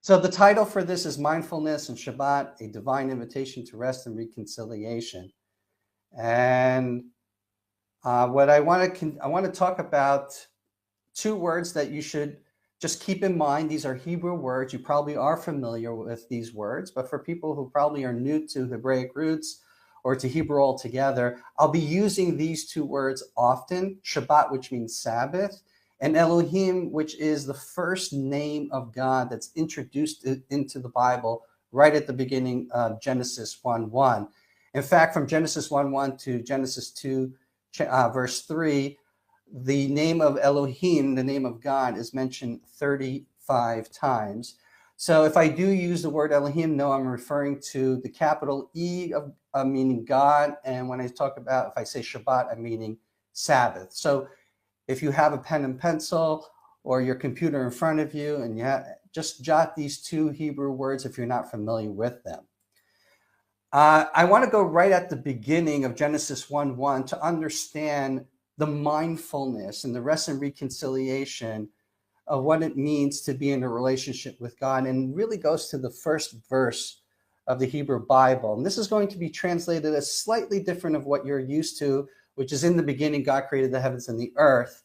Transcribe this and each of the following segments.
So the title for this is Mindfulness and Shabbat, a divine invitation to rest and reconciliation. And what I want to talk about two words that you should just keep in mind. These are Hebrew words. You probably are familiar with these words, but for people who probably are new to Hebraic roots or to Hebrew altogether, I'll be using these two words often: Shabbat, which means Sabbath, and Elohim, which is the first name of God that's introduced into the Bible right at the beginning of Genesis 1:1. In fact, from Genesis 1:1 to Genesis 2, verse 3, the name of Elohim, the name of God, is mentioned 35 times. So if I do use the word Elohim, no, I'm referring to the capital E of meaning God. And when I talk about, if I say Shabbat, I'm meaning Sabbath. So if you have a pen and pencil or your computer in front of you, and just jot these two Hebrew words if you're not familiar with them. I want to go right at the beginning of Genesis 1:1 to understand the mindfulness and the rest and reconciliation of what it means to be in a relationship with God, and really goes to the first verse of the Hebrew Bible. And this is going to be translated as slightly different of what you're used to, which is in the beginning, God created the heavens and the earth.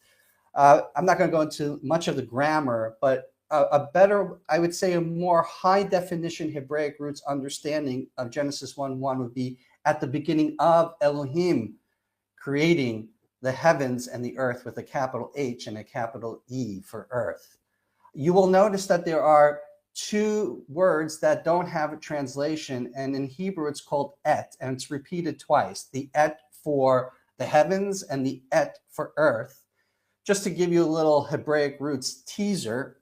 I'm not going to go into much of the grammar, but a better, I would say, a more high definition Hebraic roots understanding of Genesis 1:1 would be at the beginning of Elohim creating the heavens and the earth, with a capital H and a capital E for earth. You will notice that there are two words that don't have a translation, and in Hebrew it's called et, and it's repeated twice: the et for the heavens and the et for earth. Just to give you a little Hebraic roots teaser,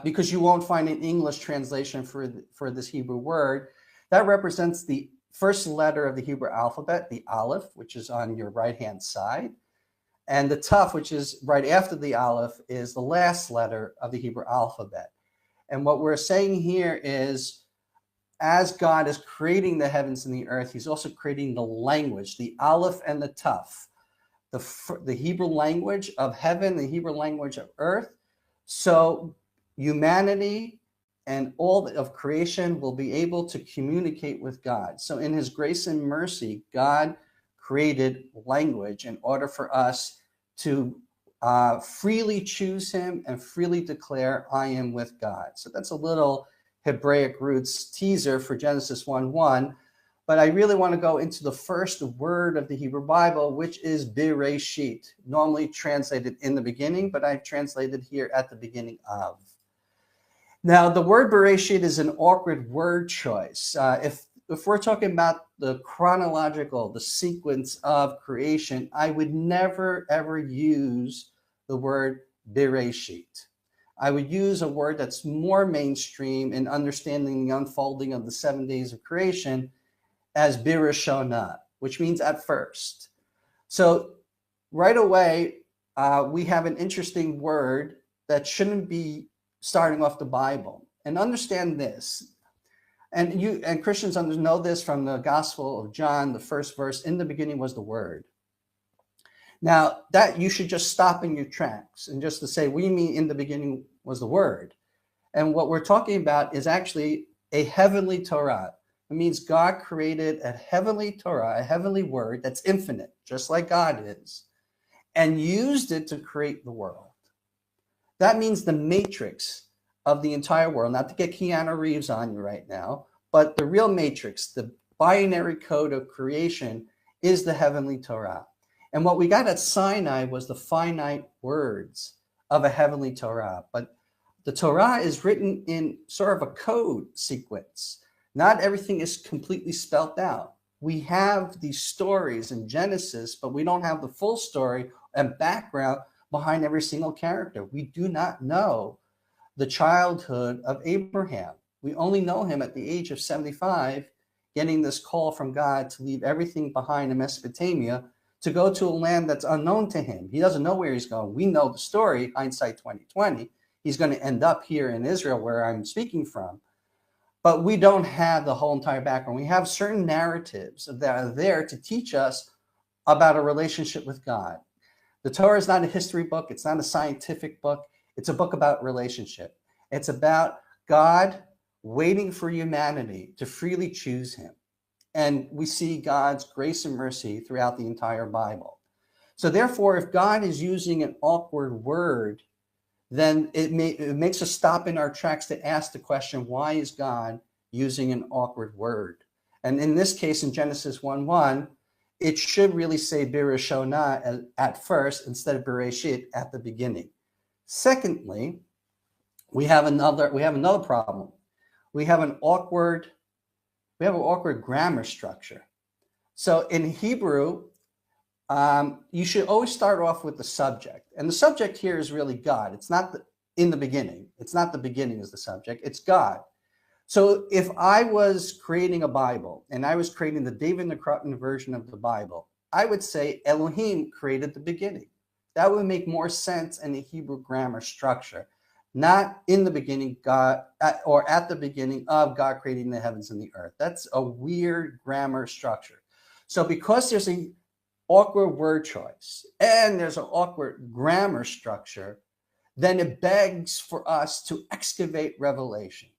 because you won't find an English translation for this Hebrew word, that represents the first letter of the Hebrew alphabet, the Aleph, which is on your right-hand side. And the Taf, which is right after the Aleph, is the last letter of the Hebrew alphabet. And what we're saying here is, as God is creating the heavens and the earth, he's also creating the language, the Aleph and the Taf, the Hebrew language of heaven, the Hebrew language of earth. So humanity and all of creation will be able to communicate with God. So in his grace and mercy, God created language in order for us to freely choose him and freely declare, I am with God. So that's a little Hebraic roots teaser for Genesis 1:1. But I really want to go into the first word of the Hebrew Bible, which is Bereshit, normally translated in the beginning, but I've translated here at the beginning of. Now, the word Bereshit is an awkward word choice. If we're talking about the chronological, the sequence of creation, I would never, ever use the word Bereshit. I would use a word that's more mainstream in understanding the unfolding of the 7 days of creation as Birashona, which means at first. So right away, we have an interesting word that shouldn't be starting off the Bible. And understand this, and Christians know this from the Gospel of John, the first verse: in the beginning was the Word. Now, that you should just stop in your tracks and just to say, what do you mean in the beginning was the Word? And what we're talking about is actually a heavenly Torah. It means God created a heavenly Torah, a heavenly word that's infinite, just like God is, and used it to create the world. That means the matrix of the entire world, not to get Keanu Reeves on you right now, but the real matrix, the binary code of creation, is the heavenly Torah. And what we got at Sinai was the finite words of a heavenly Torah. But the Torah is written in sort of a code sequence. Not everything is completely spelled out. We have these stories in Genesis, but we don't have the full story and background behind every single character. We do not know the childhood of Abraham. We only know him at the age of 75, getting this call from God to leave everything behind in Mesopotamia to go to a land that's unknown to him. He doesn't know where he's going. We know the story, hindsight 2020. He's going to end up here in Israel, where I'm speaking from. But we don't have the whole entire background. We have certain narratives that are there to teach us about a relationship with God. The Torah is not a history book. It's not a scientific book. It's a book about relationship. It's about God waiting for humanity to freely choose him. And we see God's grace and mercy throughout the entire Bible. So therefore, if God is using an awkward word, then it makes us stop in our tracks to ask the question, why is God using an awkward word? And in this case, in Genesis 1:1, it should really say Bereshonah at first instead of Bereshit at the beginning. Secondly, we have another problem. We have an awkward grammar structure. So in Hebrew, you should always start off with the subject. And the subject here is really God. It's not in the beginning. It's not the beginning is the subject. It's God. So if I was creating a Bible and I was creating the David Nekrutman version of the Bible, I would say Elohim created the beginning. That would make more sense in the Hebrew grammar structure. Not in the beginning, God, or at the beginning of God creating the heavens and the earth. That's a weird grammar structure. So because there's an awkward word choice and there's an awkward grammar structure, then it begs for us to excavate revelation.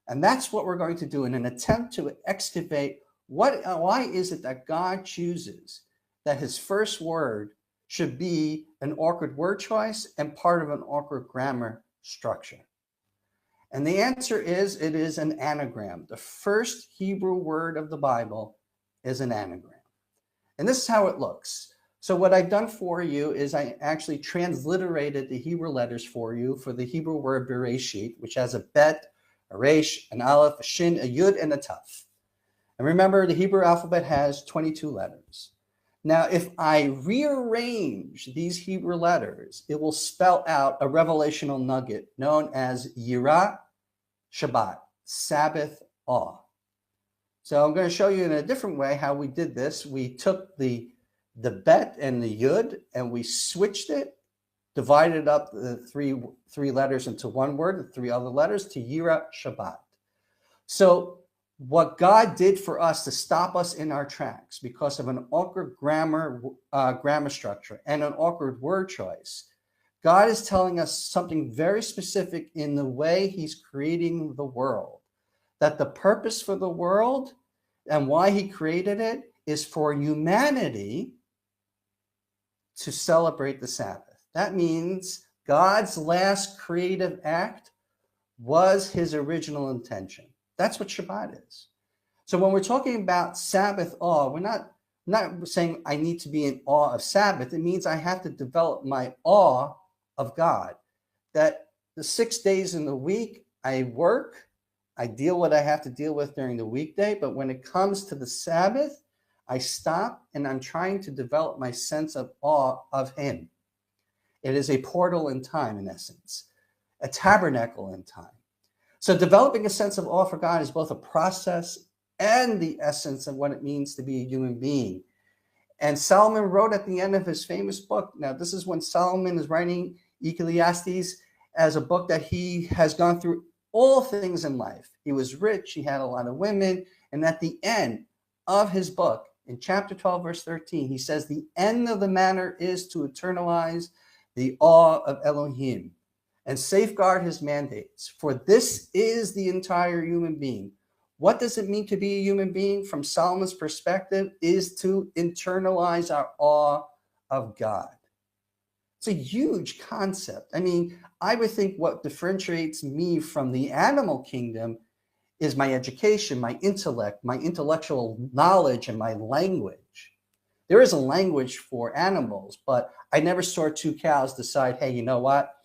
And that's what we're going to do in an attempt to excavate why is it that God chooses that his first word should be an awkward word choice and part of an awkward grammar structure. And the answer is, it is an anagram. The first Hebrew word of the Bible is an anagram. And this is how it looks. So what I've done for you is I actually transliterated the Hebrew letters for you for the Hebrew word Bereshit, which has a bet, a resh, an aleph, a shin, a yud, and a taf. And remember, the Hebrew alphabet has 22 letters. Now, if I rearrange these Hebrew letters, it will spell out a revelational nugget known as Yirah Shabbat, Sabbath awe. So I'm going to show you in a different way how we did this. We took the bet and the yud and we switched it, divided up the three letters into one word, the three other letters, to Yirah Shabbat. So what God did for us to stop us in our tracks because of an awkward grammar structure and an awkward word choice, God is telling us something very specific in the way he's creating the world, that the purpose for the world and why he created it is for humanity to celebrate the Sabbath. That means God's last creative act was his original intention. That's what Shabbat is. So when we're talking about Sabbath awe, we're not saying I need to be in awe of Sabbath. It means I have to develop my awe of God. That the 6 days in the week, I work, I deal what I have to deal with during the weekday, but when it comes to the Sabbath, I stop and I'm trying to develop my sense of awe of him. It is a portal in time, in essence, a tabernacle in time. So developing a sense of awe for God is both a process and the essence of what it means to be a human being. And Solomon wrote at the end of his famous book, now this is when Solomon is writing Ecclesiastes as a book that he has gone through all things in life. He was rich, he had a lot of women, and at the end of his book, in chapter 12, verse 13, he says, the end of the matter is to eternalize the awe of Elohim and safeguard his mandates, for this is the entire human being. What does it mean to be a human being from Solomon's perspective is to internalize our awe of God. It's a huge concept. I mean, I would think what differentiates me from the animal kingdom is my education, my intellect, my intellectual knowledge, and my language. There is a language for animals, but I never saw two cows decide, hey, you know what?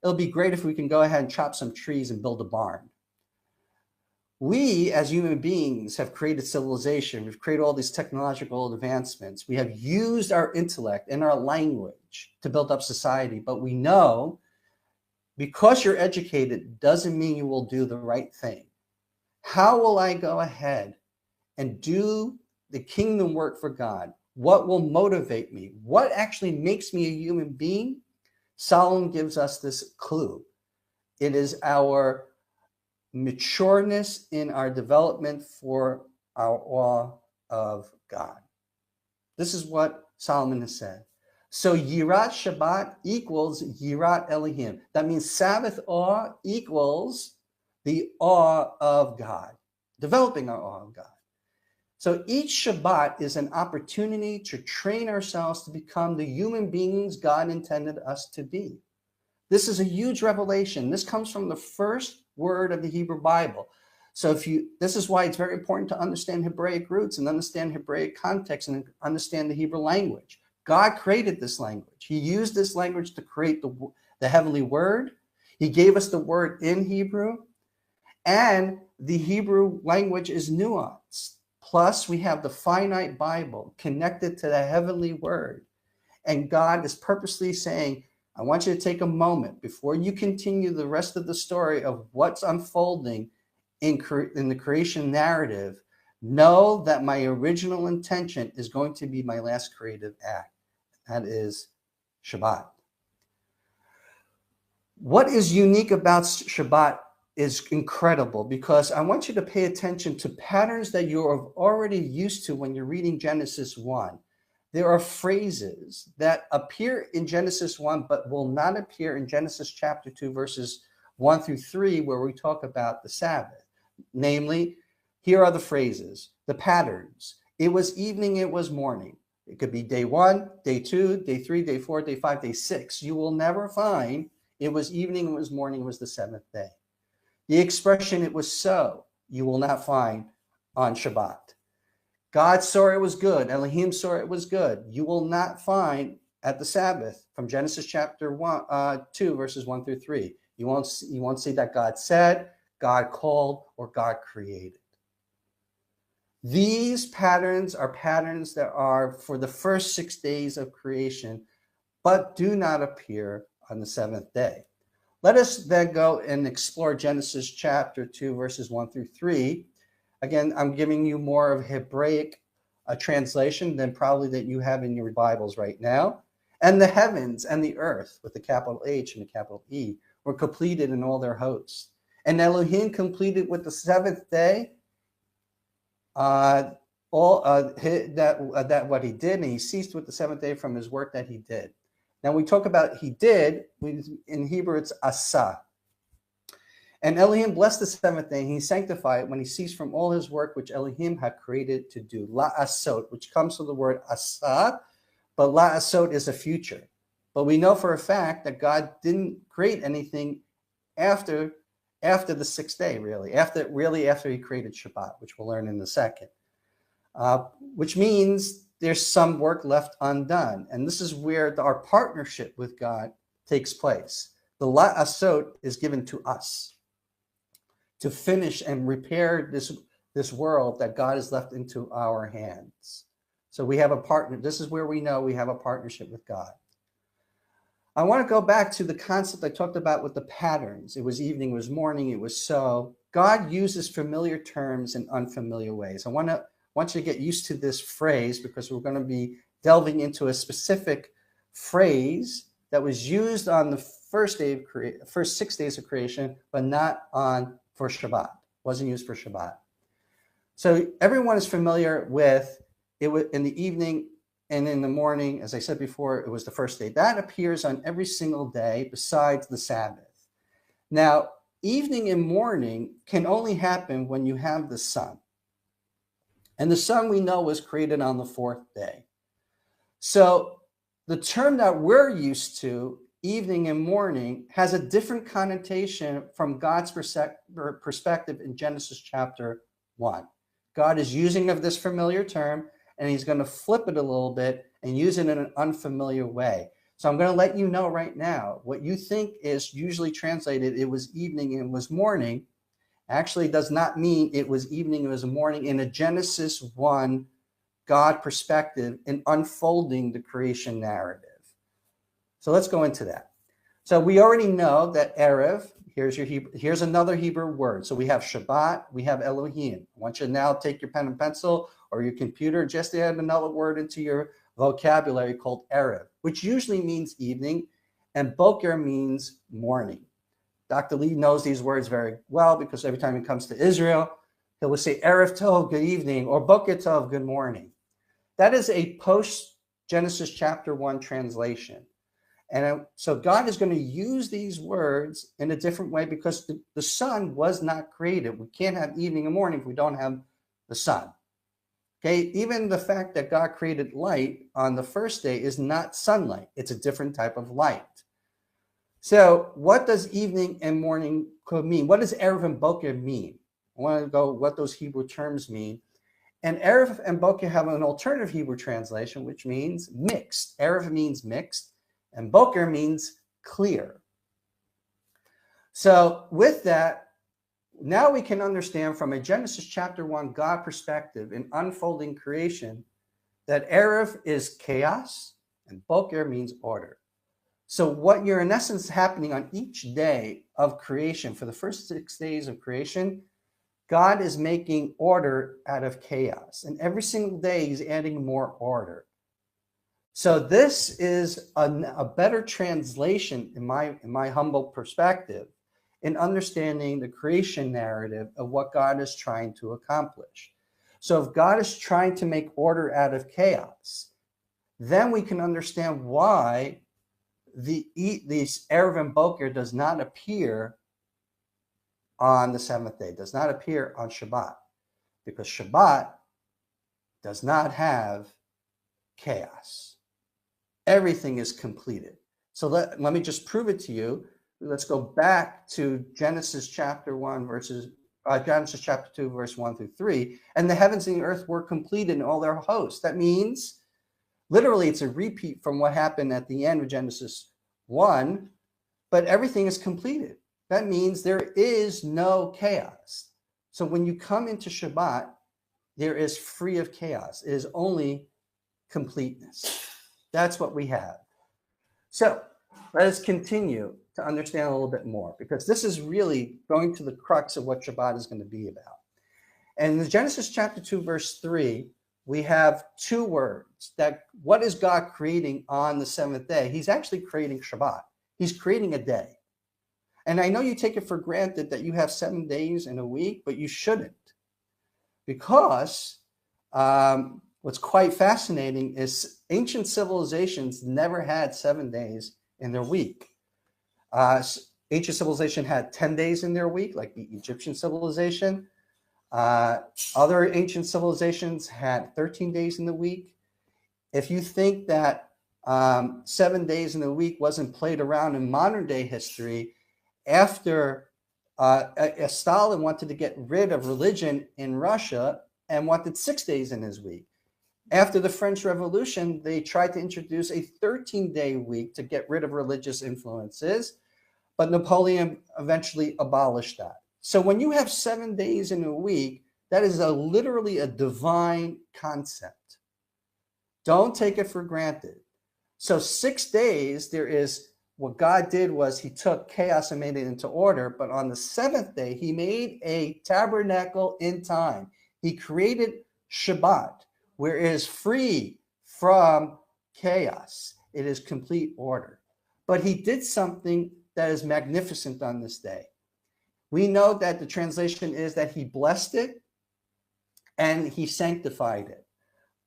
It'll be great if we can go ahead and chop some trees and build a barn. We, as human beings, have created civilization. We've created all these technological advancements. We have used our intellect and our language to build up society. But we know because you're educated doesn't mean you will do the right thing. How will I go ahead and do the kingdom work for God? What will motivate me? What actually makes me a human being? Solomon gives us this clue. It is our matureness in our development for our awe of God. This is what Solomon has said. So Yirat Shabbat equals Yirat Elohim. That means Sabbath awe equals the awe of God, developing our awe of God. So each Shabbat is an opportunity to train ourselves to become the human beings God intended us to be. This is a huge revelation. This comes from the first word of the Hebrew Bible. So this is why it's very important to understand Hebraic roots and understand Hebraic context and understand the Hebrew language. God created this language. He used this language to create the heavenly word. He gave us the word in Hebrew, and the Hebrew language is nuanced. Plus, we have the finite Bible connected to the heavenly word. And God is purposely saying, I want you to take a moment before you continue the rest of the story of what's unfolding in the creation narrative. Know that my original intention is going to be my last creative act. That is Shabbat. What is unique about Shabbat is incredible, because I want you to pay attention to patterns that you're already used to when you're reading Genesis 1. There are phrases that appear in Genesis 1 but will not appear in Genesis chapter 2 verses 1 through 3, where we talk about the Sabbath. Namely, here are the phrases, the patterns. It was evening, it was morning. It could be day 1, day 2, day 3, day 4, day 5, day 6. You will never find it was evening, it was morning, it was the seventh day. The expression it was so, you will not find on Shabbat. God saw it was good. Elohim saw it was good. You will not find at the Sabbath from Genesis chapter 2, verses 1 through 3. You won't see that God said, God called, or God created. These patterns are patterns that are for the first 6 days of creation, but do not appear on the seventh day. Let us then go and explore Genesis chapter 2, verses 1 through 3. Again, I'm giving you more of Hebraic translation than probably that you have in your Bibles right now. And the heavens and the earth, with the capital H and the capital E, were completed in all their hosts. And Elohim completed with the seventh day what he did, and he ceased with the seventh day from his work that he did. Now we talk about he did, in Hebrew it's asa. And Elohim blessed the seventh day, and he sanctified it when he ceased from all his work which Elohim had created to do. La'asot, which comes from the word asa, but la'asot is a future. But we know for a fact that God didn't create anything after the sixth day, really. After he created Shabbat, which we'll learn in a second. Which means there's some work left undone. And this is where our partnership with God takes place. The la'asot is given to us to finish and repair this world that God has left into our hands. So we have a partner. This is where we know we have a partnership with God. I want to go back to the concept I talked about with the patterns. It was evening, it was morning, it was so. God uses familiar terms in unfamiliar ways. I want you to get used to this phrase, because we're going to be delving into a specific phrase that was used on the first 6 days of creation, but not for Shabbat. Wasn't used for Shabbat. So everyone is familiar with it in the evening and in the morning. As I said before, it was the first day. That appears on every single day besides the Sabbath. Now, evening and morning can only happen when you have the sun. And the sun, we know, was created on the fourth day. So the term that we're used to, evening and morning, has a different connotation from God's perspective in Genesis chapter 1. God is using of this familiar term, and he's going to flip it a little bit and use it in an unfamiliar way. So I'm going to let you know right now, what you think is usually translated, it was evening and it was morning, actually does not mean it was evening, it was morning in a Genesis 1 God perspective in unfolding the creation narrative. So let's go into that. So we already know that Erev, here's another Hebrew word. So we have Shabbat, we have Elohim. I want you to now take your pen and pencil or your computer, just to add another word into your vocabulary called Erev, which usually means evening, and Boker means morning. Dr. Lee knows these words very well, because every time he comes to Israel, he will say Erev Tov, good evening, or Boker Tov, good morning. That is a post-Genesis chapter 1 translation. And so God is going to use these words in a different way because the sun was not created. We can't have evening and morning if we don't have the sun. Okay, even the fact that God created light on the first day is not sunlight. It's a different type of light. So what does evening and morning mean? What does Erev and Boker mean? I want to go what those Hebrew terms mean. And Erev and Boker have an alternative Hebrew translation, which means mixed. Erev means mixed, and Boker means clear. So with that, now we can understand from a Genesis chapter 1 God perspective in unfolding creation that Erev is chaos and Boker means order. So what you're in essence happening on each day of creation, for the first 6 days of creation, God is making order out of chaos. And every single day he's adding more order. So this is a better translation in my humble perspective in understanding the creation narrative of what God is trying to accomplish. So if God is trying to make order out of chaos, then we can understand why these Erev and Boker does not appear on the seventh day, does not appear on Shabbat, because Shabbat does not have chaos. Everything is completed. So let me just prove it to you. Let's go back to Genesis chapter 1 Genesis chapter 2 verse 1 through 3, and the heavens and the earth were completed in all their hosts. That means literally it's a repeat from what happened at the end of Genesis 1, but everything is completed. That means there is no chaos. So when you come into Shabbat, there is free of chaos. It is only completeness. That's what we have. So let us continue to understand a little bit more, because this is really going to the crux of what Shabbat is going to be about. And in Genesis chapter 2, verse 3, we have two words that what is God creating on the seventh day? He's actually creating Shabbat. He's creating a day. And I know you take it for granted that you have 7 days in a week, but you shouldn't. Because what's quite fascinating is ancient civilizations never had 7 days in their week. Ancient civilization had 10 days in their week, like the Egyptian civilization. Other ancient civilizations had 13 days in the week. If you think that 7 days in the week wasn't played around in modern day history, after Stalin wanted to get rid of religion in Russia and wanted 6 days in his week. After the French Revolution, they tried to introduce a 13-day week to get rid of religious influences, but Napoleon eventually abolished that. So when you have 7 days in a week, that is literally a divine concept. Don't take it for granted. So 6 days, there is what God did was he took chaos and made it into order. But on the seventh day, he made a tabernacle in time. He created Shabbat, where it is free from chaos. It is complete order. But he did something that is magnificent on this day. We know that the translation is that he blessed it and he sanctified it.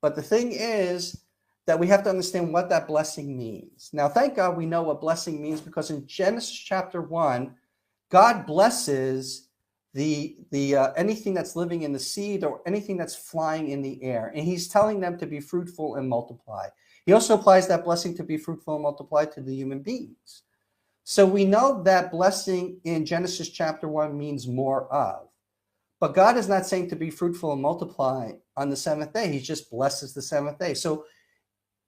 But the thing is that we have to understand what that blessing means. Now, thank God we know what blessing means, because in Genesis chapter 1, God blesses the anything that's living in the seed or anything that's flying in the air. And he's telling them to be fruitful and multiply. He also applies that blessing to be fruitful and multiply to the human beings. So we know that blessing in Genesis chapter 1 means more of. But God is not saying to be fruitful and multiply on the seventh day. He just blesses the seventh day. So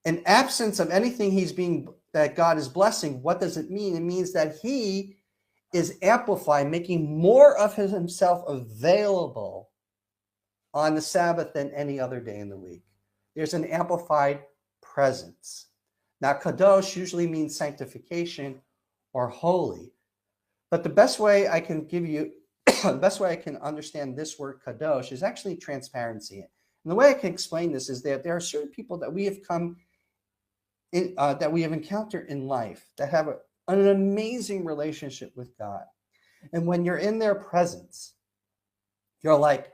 in absence of anything that God is blessing, what does it mean? It means that he is amplifying, making more of himself available on the Sabbath than any other day in the week. There's an amplified presence. Now, kadosh usually means sanctification or holy. But the best way I can give you, the best way I can understand this word kadosh is actually transparency. And the way I can explain this is that there are certain people that we have that we have encountered in life that have an amazing relationship with God. And when you're in their presence, you're like,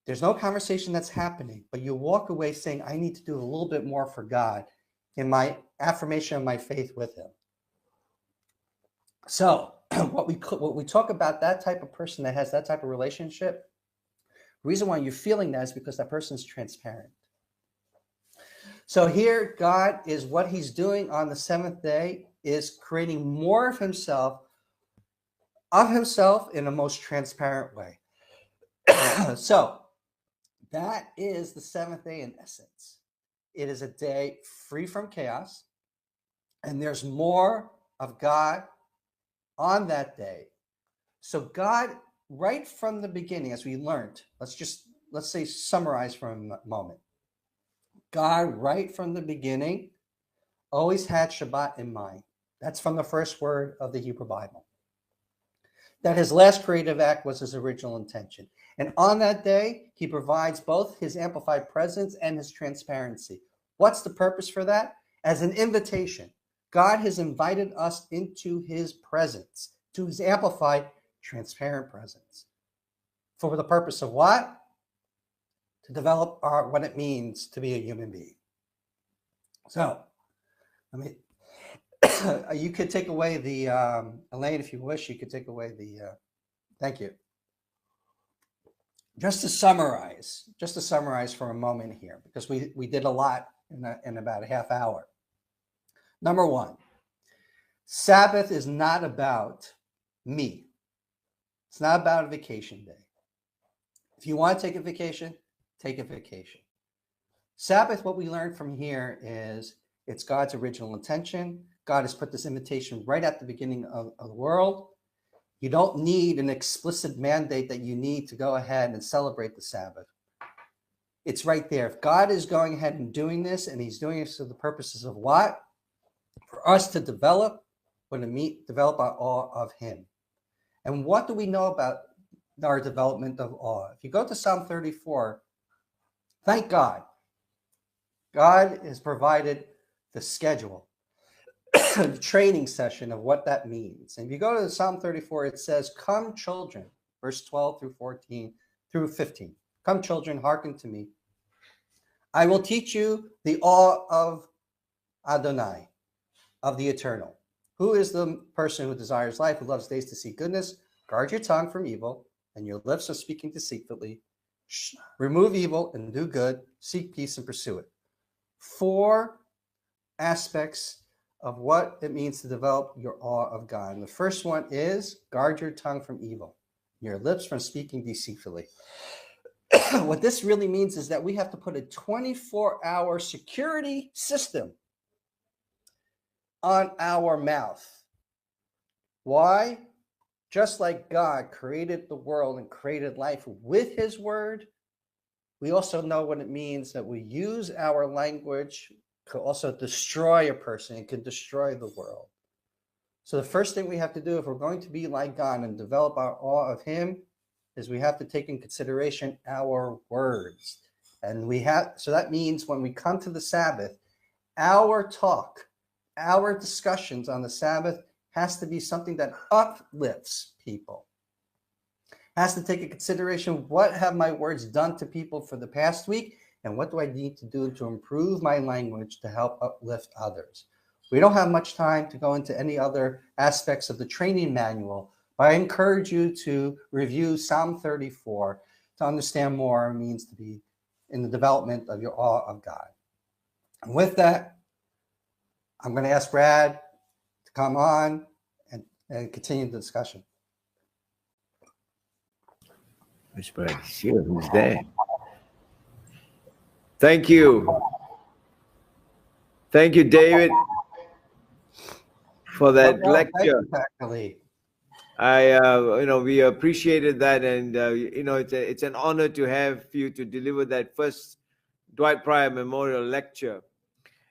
there's no conversation that's happening, but you walk away saying, I need to do a little bit more for God in my affirmation of my faith with him. So what we talk about, that type of person that has that type of relationship, the reason why you're feeling that is because that person is transparent. So here, God is, what he's doing on the seventh day is creating more of himself in a most transparent way. So that is the seventh day in essence. It is a day free from chaos, and there's more of God on that day. So God, right from the beginning, as we learned, let's say summarize for a moment. God, right from the beginning, always had Shabbat in mind. That's from the first word of the Hebrew Bible. That his last creative act was his original intention. And on that day, he provides both his amplified presence and his transparency. What's the purpose for that? As an invitation. God has invited us into his presence, to his amplified, transparent presence. For the purpose of what? To develop what it means to be a human being. So, you could take away the, Elaine, if you wish, you could take away the, thank you. Just to summarize for a moment here, because we did a lot in about a half hour. Number one, Sabbath is not about me. It's not about a vacation day. If you want to take a vacation, take a vacation. Sabbath, what we learned from here is it's God's original intention. God has put this invitation right at the beginning of the world. You don't need an explicit mandate that you need to go ahead and celebrate the Sabbath. It's right there. If God is going ahead and doing this, and he's doing this for the purposes of what? For us to develop our awe of him. And what do we know about our development of awe? If you go to Psalm 34, thank God. God has provided the schedule, the training session of what that means. And if you go to Psalm 34, it says, come children, verse 12 through 14 through 15. Come children, hearken to me. I will teach you the awe of Adonai, of the eternal. Who is the person who desires life, who loves days to see goodness? Guard your tongue from evil, and your lips from speaking deceitfully. Remove evil and do good. Seek peace and pursue it. 4 aspects of what it means to develop your awe of God. And the first one is guard your tongue from evil, your lips from speaking deceitfully. What this really means is that we have to put a 24-hour security system on our mouth. Why? Just like God created the world and created life with his word, we also know what it means that we use our language could also destroy a person. It could destroy the world. So the first thing we have to do if we're going to be like God and develop our awe of him is we have to take in consideration our words. And so that means when we come to the Sabbath, our talk, our discussions on the Sabbath has to be something that uplifts people. Has to take in consideration, what have my words done to people for the past week? And what do I need to do to improve my language to help uplift others? We don't have much time to go into any other aspects of the training manual, but I encourage you to review Psalm 34 to understand more what it means to be in the development of your awe of God. And with that, I'm going to ask Brad to come on and continue the discussion. Which Brad? Sure, who's there? Thank you. Thank you, David, for that lecture. We appreciated that, and it's an honor to have you to deliver that first Dwight Pryor Memorial Lecture.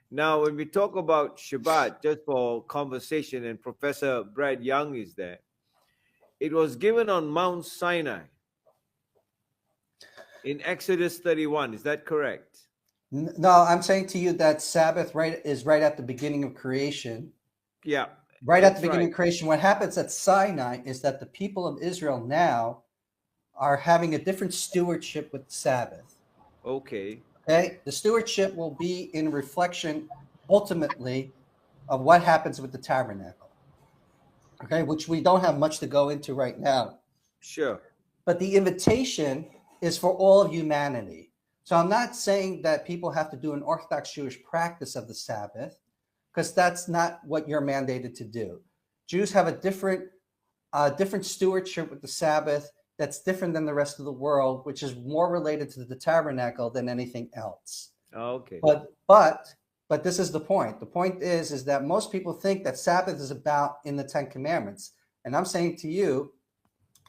Now, when we talk about Shabbat, just for conversation, and Professor Brad Young is there, it was given on Mount Sinai in Exodus 31. Is that correct? No, I'm saying to you that Sabbath is right at the beginning of creation. Yeah. Right at the beginning of creation. What happens at Sinai is that the people of Israel now are having a different stewardship with the Sabbath. Okay. Okay. The stewardship will be in reflection ultimately of what happens with the tabernacle, okay, which we don't have much to go into right now. Sure. But the invitation is for all of humanity. So I'm not saying that people have to do an Orthodox Jewish practice of the Sabbath, because that's not what you're mandated to do. Jews have a different stewardship with the Sabbath that's different than the rest of the world, which is more related to the tabernacle than anything else. Okay. But this is the point. The point is that most people think that Sabbath is about in the Ten Commandments. And I'm saying to you,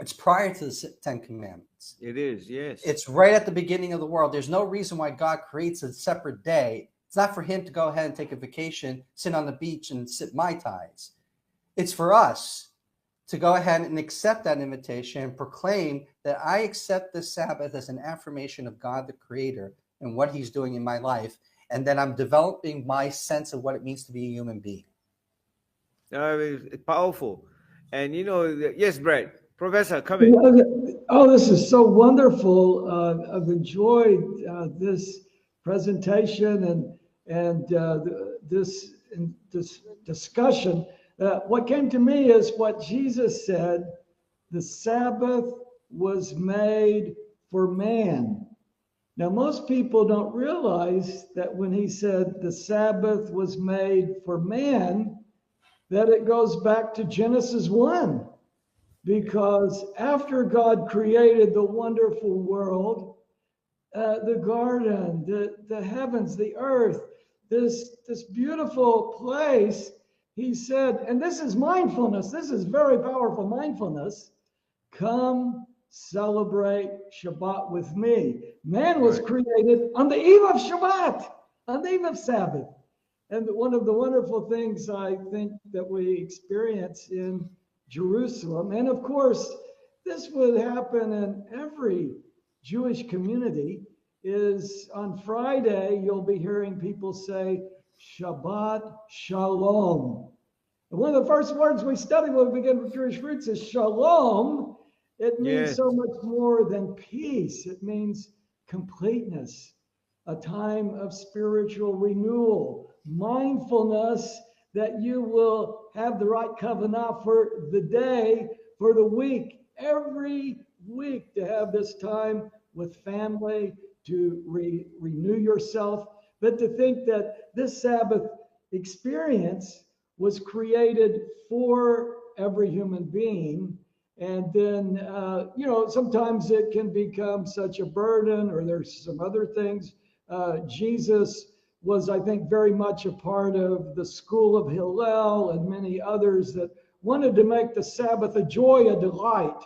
it's prior to the Ten Commandments. It is, yes. It's right at the beginning of the world. There's no reason why God creates a separate day. It's not for him to go ahead and take a vacation, sit on the beach and sip Mai Tais. It's for us to go ahead and accept that invitation and proclaim that I accept this Sabbath as an affirmation of God the Creator and what he's doing in my life, and then I'm developing my sense of what it means to be a human being. It's powerful. And, yes, Brad. Professor, come in. Oh, this is so wonderful. I've enjoyed this presentation and this discussion. What came to me is what Jesus said: the Sabbath was made for man. Now, most people don't realize that when he said the Sabbath was made for man, that it goes back to Genesis 1. Because after God created the wonderful world, the garden, the heavens, the earth, this beautiful place, he said, and this is mindfulness, this is very powerful mindfulness, come celebrate Shabbat with me. Man was created on the eve of Shabbat, on the eve of Sabbath. And one of the wonderful things I think that we experience in Jerusalem, and of course, this would happen in every Jewish community, is on Friday, you'll be hearing people say, Shabbat Shalom. And one of the first words we study when we begin with Jewish roots is Shalom. It means so much more than peace. It means completeness, a time of spiritual renewal, mindfulness, that you will have the right kavanah for the day, for the week, every week, to have this time with family, to renew yourself. But to think that this Sabbath experience was created for every human being. And then, sometimes it can become such a burden, or there's some other things. Jesus was, I think, very much a part of the school of Hillel and many others that wanted to make the Sabbath a joy, a delight,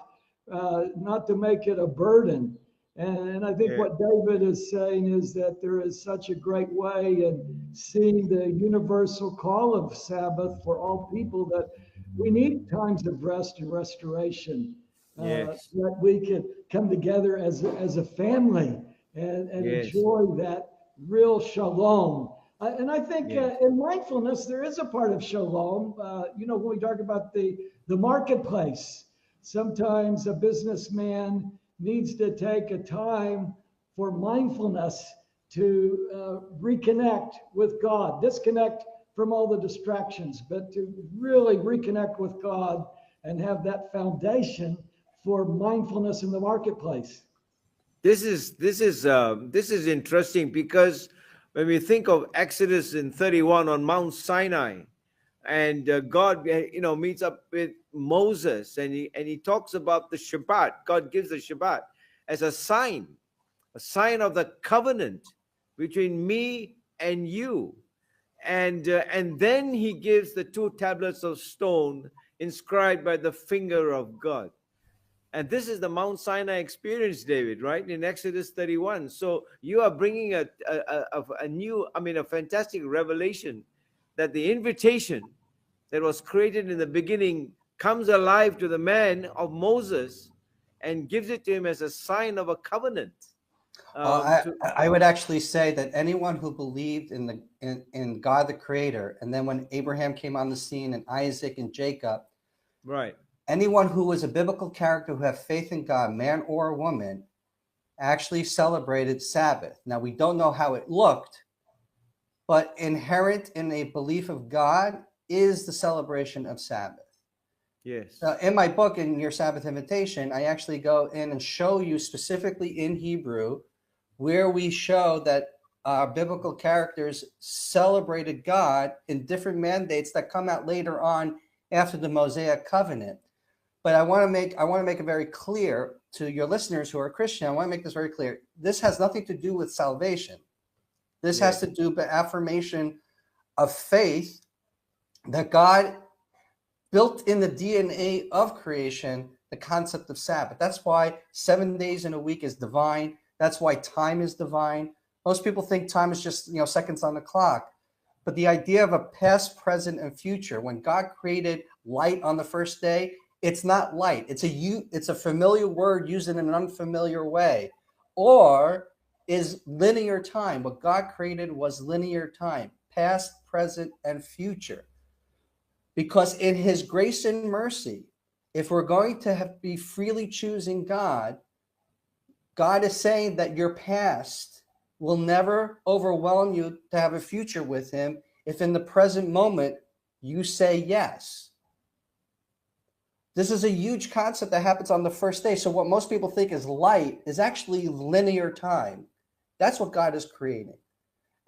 not to make it a burden. And I think what David is saying is that there is such a great way in seeing the universal call of Sabbath for all people, that we need times of rest and restoration, that we can come together as a family and enjoy that real shalom. And I think in mindfulness, there is a part of shalom. When we talk about the marketplace, sometimes a businessman needs to take a time for mindfulness to reconnect with God, disconnect from all the distractions, but to really reconnect with God and have that foundation for mindfulness in the marketplace. This is interesting, because when we think of Exodus in 31 on Mount Sinai, and God, meets up with Moses, and he talks about the Shabbat. God gives the Shabbat as a sign of the covenant between me and you, and then he gives the 2 tablets of stone inscribed by the finger of God. And this is the Mount Sinai experience, David, right? In Exodus 31. So you are bringing a fantastic revelation that the invitation that was created in the beginning comes alive to the man of Moses and gives it to him as a sign of a covenant. I would actually say that anyone who believed in God the Creator, and then when Abraham came on the scene, and Isaac and Jacob, right? Anyone who was a biblical character who had faith in God, man or woman, actually celebrated Sabbath. Now, we don't know how it looked, but inherent in a belief of God is the celebration of Sabbath. Yes. In my book, in Your Sabbath Invitation, I actually go in and show you specifically in Hebrew where we show that biblical characters celebrated God in different mandates that come out later on after the Mosaic covenant. But I want to make it very clear to your listeners who are Christian. I want to make this very clear. This has nothing to do with salvation. This has to do with affirmation of faith that God built in the DNA of creation the concept of Sabbath. That's why 7 days in a week is divine. That's why time is divine. Most people think time is just, seconds on the clock. But the idea of a past, present, and future, when God created light on the first day, it's not light. It's a familiar word used in an unfamiliar way. Or is linear time. What God created was linear time, past, present, and future. Because in his grace and mercy, if we're going to be freely choosing God, God is saying that your past will never overwhelm you to have a future with him if in the present moment you say yes. This is a huge concept that happens on the first day. So what most people think is light is actually linear time. That's what God is creating.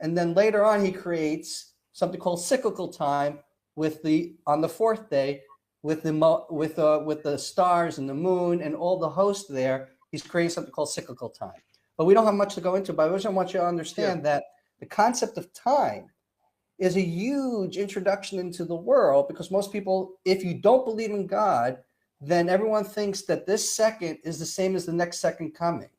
And then later on, he creates something called cyclical time on the fourth day with the stars and the moon and all the hosts there. He's creating something called cyclical time. But we don't have much to go into, but I just want you to understand that the concept of time is a huge introduction into the world, because most people, if you don't believe in God, then everyone thinks that this second is the same as the next second coming.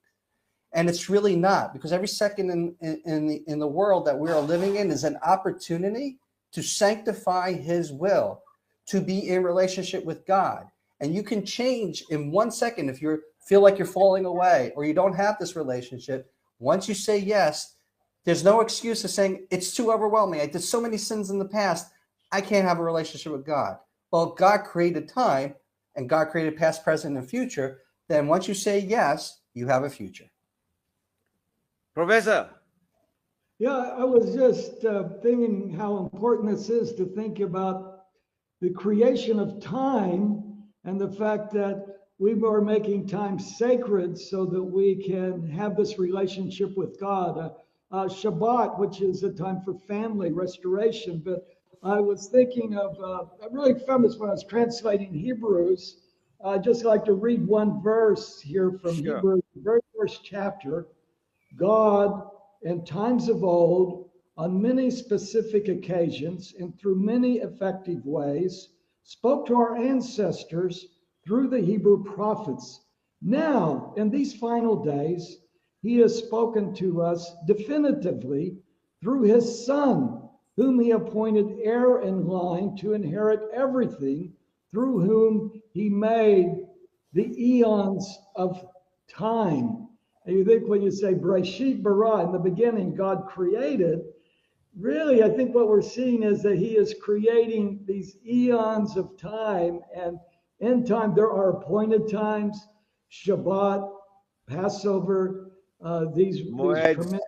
And it's really not, because every second in the world that we are living in is an opportunity to sanctify his will, to be in relationship with God. And you can change in 1 second if you feel like you're falling away or you don't have this relationship. Once you say yes, there's no excuse of saying, it's too overwhelming. I did so many sins in the past, I can't have a relationship with God. Well, God created time, and God created past, present, and future. Then once you say yes, you have a future. Professor. Yeah, I was just thinking how important this is to think about the creation of time and the fact that we are making time sacred so that we can have this relationship with God. Shabbat, which is a time for family restoration. But I was thinking of, I really found this when I was translating Hebrews. I'd just like to read one verse here from Hebrews, the very first chapter. God, in times of old, on many specific occasions and through many effective ways, spoke to our ancestors through the Hebrew prophets. Now, in these final days, he has spoken to us definitively through his Son, whom he appointed heir in line to inherit everything, through whom he made the eons of time. And you think when you say Breshit bara, in the beginning, God created, really, I think what we're seeing is that he is creating these eons of time. And in time, there are appointed times, Shabbat, Passover, these tremendous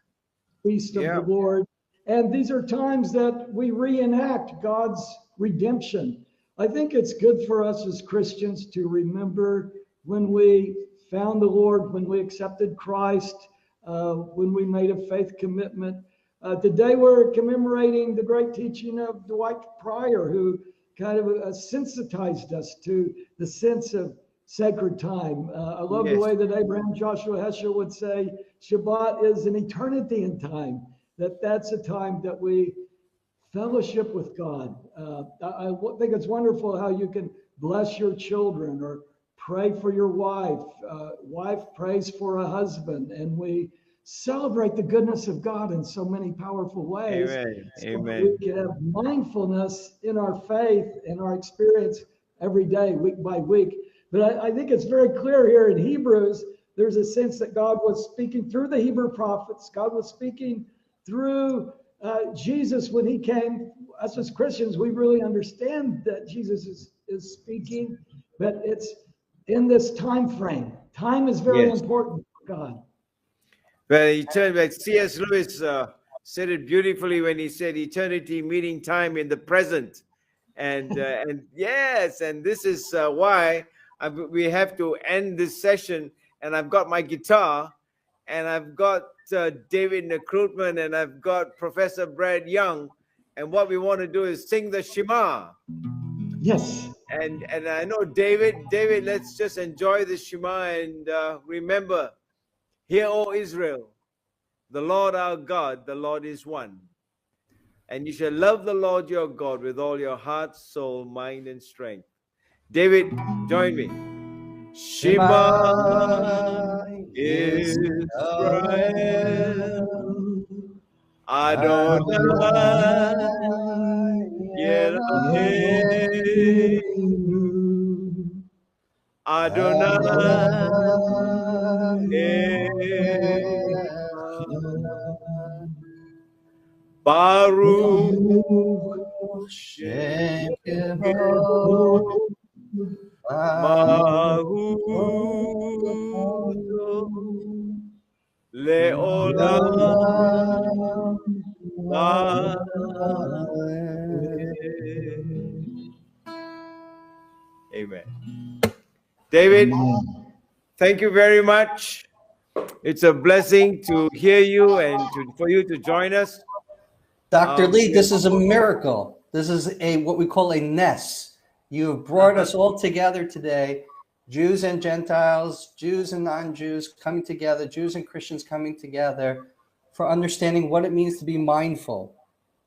feasts of the Lord. And these are times that we reenact God's redemption. I think it's good for us as Christians to remember when we found the Lord, when we accepted Christ, when we made a faith commitment. Today we're commemorating the great teaching of Dwight Pryor, who kind of sensitized us to the sense of sacred time. I love the way that Abraham Joshua Heschel would say, Shabbat is an eternity in time, that's a time that we fellowship with God. I think it's wonderful how you can bless your children or pray for your wife. Wife prays for a husband, and we celebrate the goodness of God in so many powerful ways. Amen. So Amen. we can have mindfulness in our faith and our experience every day, week by week. But I think it's very clear here in Hebrews, there's a sense that God was speaking through the Hebrew prophets. God was speaking through Jesus when he came. Us as Christians, we really understand that Jesus is speaking, but it's in this time frame. Time is very important for God. Well, you turn back. C.S. Lewis said it beautifully when he said eternity meeting time in the present. And yes, and this is why we have to end this session. And I've got my guitar, and I've got David Nekrutman, and I've got Professor Brad Young. And what we want to do is sing the Shema. Yes. And I know David, let's just enjoy the Shema and remember, hear, O Israel, the Lord our God, the Lord is one. And you shall love the Lord your God with all your heart, soul, mind, and strength. David, join me. Shema Israel, Adonai Elohim, Adonai Baruch Shem Mahuto Leolam. Amen. David, thank you very much. It's a blessing to hear you and for you to join us. Dr. Lee, this is a miracle. This is what we call a ness. You have brought us all together today, Jews and Gentiles, Jews and non-Jews coming together, Jews and Christians coming together for understanding what it means to be mindful.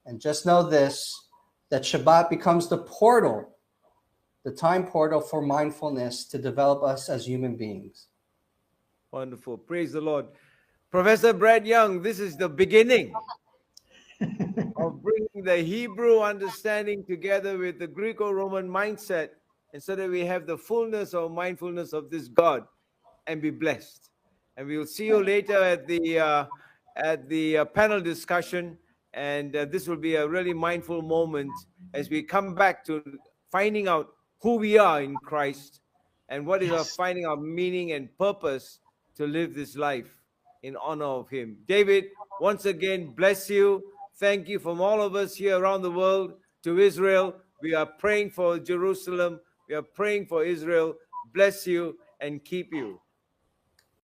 And just know this, that Shabbat becomes the portal, the time portal for mindfulness to develop us as human beings. Wonderful. Praise the Lord. Professor Brad Young, this is the beginning of bringing the Hebrew understanding together with the Greco-Roman mindset, and so that we have the fullness or mindfulness of this God and be blessed. And we will see you later at the panel discussion. And this will be a really mindful moment as we come back to finding out who we are in Christ and what is our finding our meaning and purpose to live this life in honor of Him. David, once again, bless you. Thank you from all of us here around the world to Israel. We are praying for Jerusalem. We are praying for Israel. Bless you and keep you.